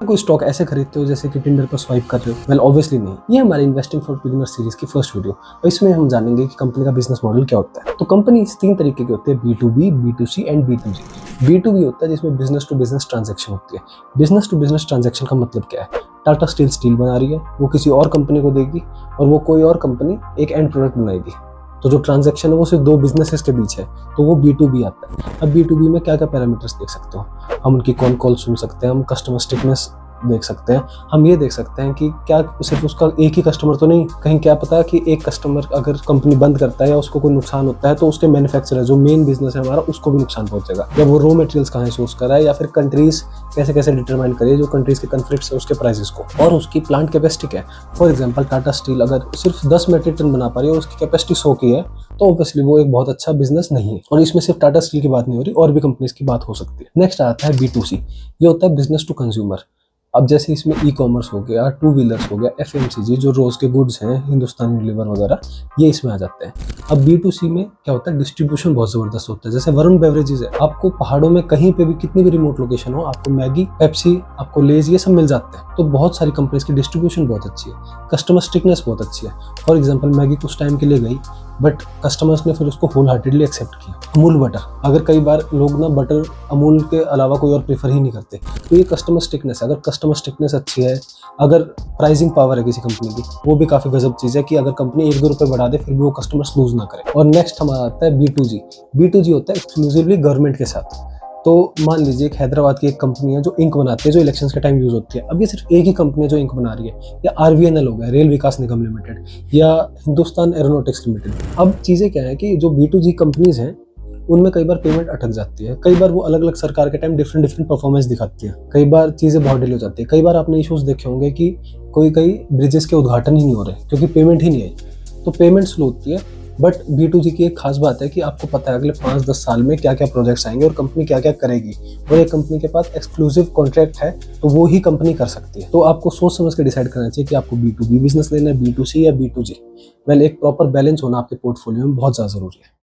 कोई स्टॉक ऐसे खरीदते हो जैसे कि टिंडर पर स्वाइप कर रहे हो? वेल ऑब्वियसली नहीं। ये हमारी इन्वेस्टिंग फॉर बिगिनर सीरीज की फर्स्ट वीडियो और इसमें हम जानेंगे कि कंपनी का बिजनेस मॉडल क्या होता है। तो कंपनी इस 3 तरीके की होती है, B2B, B2C and B2G। B2B होता है जिसमें बिजनेस टू बिजनेस ट्रांजैक्शन होती है। बिजनेस टू बिजनेस ट्रांजैक्शन का मतलब क्या है? टाटा स्टील स्टील बना रही है, वो किसी और कंपनी को देगी और वो कोई और कंपनी एक एंड प्रोडक्ट बनाएगी। तो जो ट्रांजैक्शन है वो सिर्फ 2 बिजनेसेस के बीच है, तो वो B2B आता है। अब B2B में क्या क्या पैरामीटर्स देख सकते हो? हम उनकी कौन कॉल सुन सकते हैं, हम कस्टमर स्टिकनेस देख सकते हैं, हम ये देख सकते हैं कि क्या सिर्फ उसका एक ही कस्टमर तो नहीं, कहीं क्या पता कि एक कस्टमर अगर कंपनी बंद करता है या उसको कोई नुकसान होता है तो उसके मैन्युफैक्चरर जो मेन बिजनेस है हमारा उसको भी नुकसान पहुंचेगा, या वो रॉ मटेरियल्स कहाँ सोर्स कर रहा है, या फिर कंट्रीज कैसे कैसे डिटरमाइन करे जो कंट्रीज के कन्फ्लिक्ट्स है उसके प्राइसेस को, और उसकी प्लांट कैपेसिटी क्या है। फॉर एग्जाम्पल टाटा स्टील अगर सिर्फ 10 मेट्रिक टन बना पा रही है और उसकी कैपेसिटी 100 की है तो ऑब्वियसली वो एक बहुत अच्छा बिजनेस नहीं है। और इसमें सिर्फ टाटा स्टील की बात नहीं हो रही, और भी कंपनीज की बात हो सकती है। नेक्स्ट आता है B2C। ये होता है बिजनेस टू कंज्यूमर। अब जैसे इसमें ई कॉमर्स हो गया, टू व्हीलर्स हो गया, FMCG जो रोज के गुड्स हैं, हिंदुस्तान यूनिलीवर वगैरह, ये इसमें आ जाते हैं। अब B2C में क्या होता है, डिस्ट्रीब्यूशन बहुत जबरदस्त होता है। जैसे वरुण बेवरेजेस है, आपको पहाड़ों में कहीं पे भी कितनी भी रिमोट लोकेशन हो, आपको मैगी, पेप्सी, आपको लेज, ये सब मिल जाते हैं। तो बहुत सारी कंपनीज की डिस्ट्रीब्यूशन बहुत अच्छी है, कस्टमर स्टिकनेस बहुत अच्छी है। फॉर एग्जाम्पल मैगी कुछ टाइम के लिए गई बट कस्टमर्स ने फिर उसको होल हार्टेडली एक्सेप्ट किया। अमूल बटर, अगर कई बार लोग ना बटर अमूल के अलावा कोई और प्रेफर ही नहीं करते, तो ये कस्टमर स्टिकनेस है। अगर कस्टमर स्टिकनेस अच्छी है, अगर प्राइसिंग पावर है किसी कंपनी की, वो भी काफ़ी गजब चीज़ है कि अगर कंपनी 1-2 रुपये बढ़ा दे फिर भी वो कस्टमर्स लूज ना करे। और नेक्स्ट हमारा आता है B2G। B2G होता है एक्सक्लूसिवली गवर्नमेंट के साथ। तो मान लीजिए एक हैदराबाद की एक कंपनी है जो इंक बनाती है, जो इलेक्शंस के टाइम यूज होती है। अब ये सिर्फ एक ही कंपनी है जो इंक बना रही है, या RVNL हो गया, रेल विकास निगम लिमिटेड, या हिंदुस्तान एरोनॉटिक्स लिमिटेड। अब चीज़ें क्या है कि जो B2G कंपनीज हैं उनमें कई बार पेमेंट अटक जाती है, कई बार वो अलग अलग सरकार के टाइम डिफरेंट परफॉर्मेंस दिखाती है, कई बार चीज़ें बहुत डिले हो जाती है। कई बार आपने इशूज़ देखे होंगे कि कई ब्रिजेस के उद्घाटन ही नहीं हो रहे क्योंकि पेमेंट ही नहीं आई, तो पेमेंट स्लो होती है। बट B2G की एक खास बात है कि आपको पता है अगले 5-10 साल में क्या क्या प्रोजेक्ट्स आएंगे और कंपनी क्या क्या करेगी, और एक कंपनी के पास एक्सक्लूसिव कॉन्ट्रैक्ट है तो वो ही कंपनी कर सकती है। तो आपको सोच समझ के डिसाइड करना चाहिए कि आपको B2B बिजनेस लेना है, B2C या B2G। वेल एक प्रॉपर बैलेंस होना आपके पोर्टफोलियो में बहुत ज़्यादा ज़रूरी है।